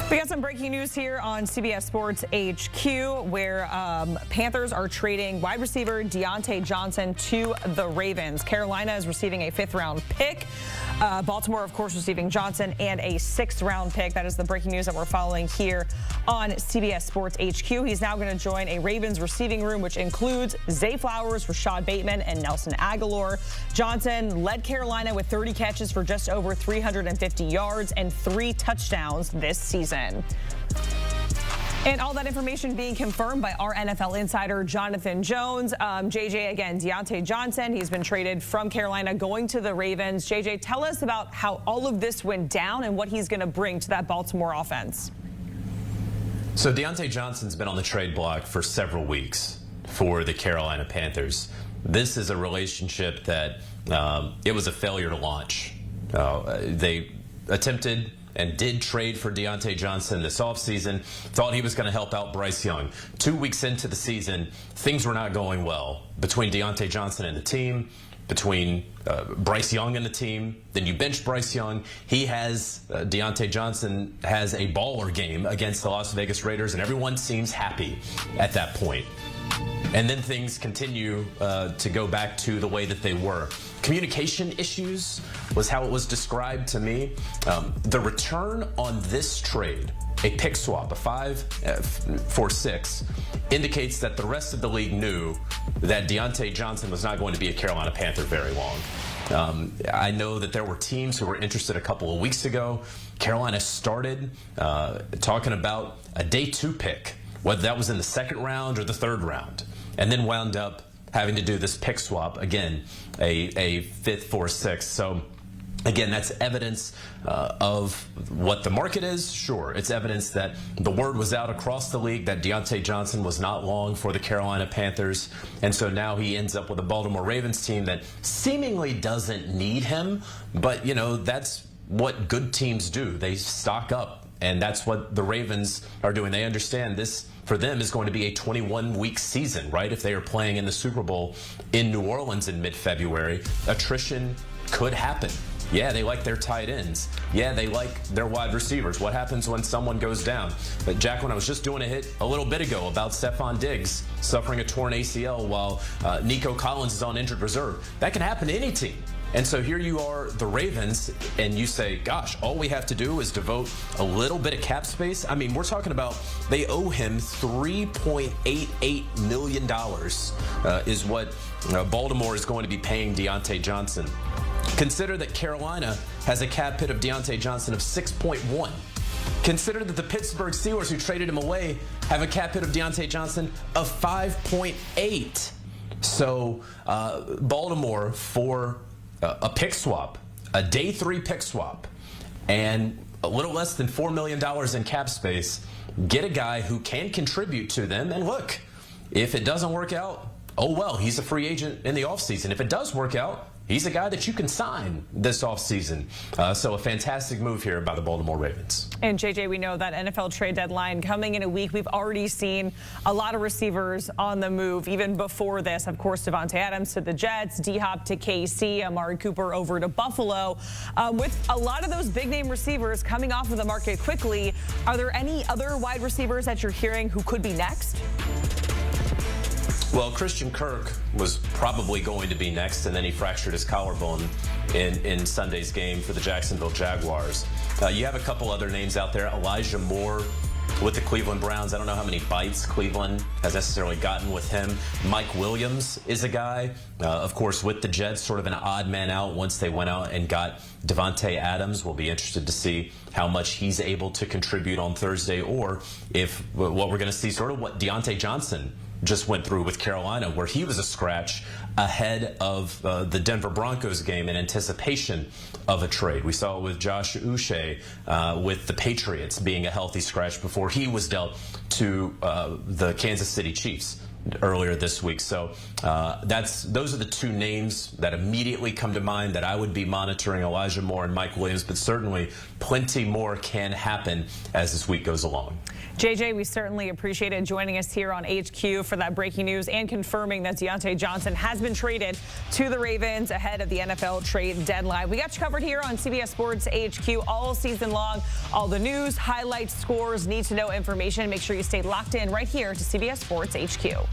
We got some breaking news here on CBS Sports HQ, where Panthers are trading wide receiver Diontae Johnson to the Ravens. Carolina is receiving a 5th-round pick. Baltimore, of course, receiving Johnson and a 6th-round pick. That is the breaking news that we're following here on CBS Sports HQ. He's now going to join a Ravens receiving room, which includes Zay Flowers, Rashad Bateman, and Nelson Aguilar. Johnson led Carolina with 30 catches for just over 350 yards and 3 touchdowns this season. And all that information being confirmed by our NFL insider, Jonathan Jones. JJ, again, Diontae Johnson, he's been traded from Carolina going to the Ravens. JJ, tell us about how all of this went down and what he's going to bring to that Baltimore offense. So Diontae Johnson's been on the trade block for several weeks for the Carolina Panthers. This is a relationship that it was a failure to launch. They attempted and did trade for Diontae Johnson this offseason, thought he was going to help out Bryce Young. 2 weeks into the season, things were not going well between Diontae Johnson and the team, between Bryce Young and the team. Then you bench Bryce Young. Diontae Johnson has a baller game against the Las Vegas Raiders, and everyone seems happy at that point. And then things continue to go back to the way that they were. Communication issues was how it was described to me. The return on this trade, a pick swap, a 5 for 6, indicates that the rest of the league knew that Diontae Johnson was not going to be a Carolina Panther very long. I know that there were teams who were interested a couple of weeks ago. Carolina started talking about a day 2 pick, whether that was in the 2nd round or the 3rd round, and then wound up having to do this pick swap, again, a 5th for 6. So, again, that's evidence of what the market is. Sure, it's evidence that the word was out across the league that Diontae Johnson was not long for the Carolina Panthers. And so now he ends up with a Baltimore Ravens team that seemingly doesn't need him. But, you know, that's what good teams do. They stock up. And that's what the Ravens are doing. They understand this, for them, is going to be a 21-week season, right? If they are playing in the Super Bowl in New Orleans in mid-February, attrition could happen. Yeah, they like their tight ends. Yeah, they like their wide receivers. What happens when someone goes down? But Jack, when I was just doing a hit a little bit ago about Stephon Diggs suffering a torn ACL while Nico Collins is on injured reserve, that can happen to any team. And so here you are, the Ravens, and you say, gosh, all we have to do is devote a little bit of cap space. I mean, we're talking about they owe him $3.88 million is what Baltimore is going to be paying Diontae Johnson. Consider that Carolina has a cap hit of Diontae Johnson of 6.1. Consider that the Pittsburgh Steelers, who traded him away, have a cap hit of Diontae Johnson of 5.8. So Baltimore, for a pick swap, a day 3 pick swap, and a little less than $4 million in cap space, get a guy who can contribute to them. And look, if it doesn't work out, oh well, he's a free agent in the offseason. If it does work out, he's a guy that you can sign this offseason. So a fantastic move here by the Baltimore Ravens. And, JJ, we know that NFL trade deadline coming in a week. We've already seen a lot of receivers on the move. Even before this, of course, Davante Adams to the Jets, D-Hop to KC, Amari Cooper over to Buffalo. With a lot of those big-name receivers coming off of the market quickly, are there any other wide receivers that you're hearing who could be next? Well, Christian Kirk was probably going to be next, and then he fractured his collarbone in Sunday's game for the Jacksonville Jaguars. You have a couple other names out there. Elijah Moore with the Cleveland Browns. I don't know how many bites Cleveland has necessarily gotten with him. Mike Williams is a guy, of course, with the Jets, sort of an odd man out once they went out and got Davante Adams. We'll be interested to see how much he's able to contribute on Thursday, or if what we're going to see, sort of what Diontae Johnson just went through with Carolina, where he was a scratch ahead of the Denver Broncos game in anticipation of a trade. We saw it with Josh Uche with the Patriots being a healthy scratch before he was dealt to the Kansas City Chiefs. earlier this week. So those are the two names that immediately come to mind that I would be monitoring, Elijah Moore and Mike Williams, but certainly plenty more can happen as this week goes along. JJ, we certainly appreciated joining us here on HQ for that breaking news and confirming that Diontae Johnson has been traded to the Ravens ahead of the NFL trade deadline. We got you covered here on CBS Sports HQ all season long. All the news, highlights, scores, need-to-know information. Make sure you stay locked in right here to CBS Sports HQ.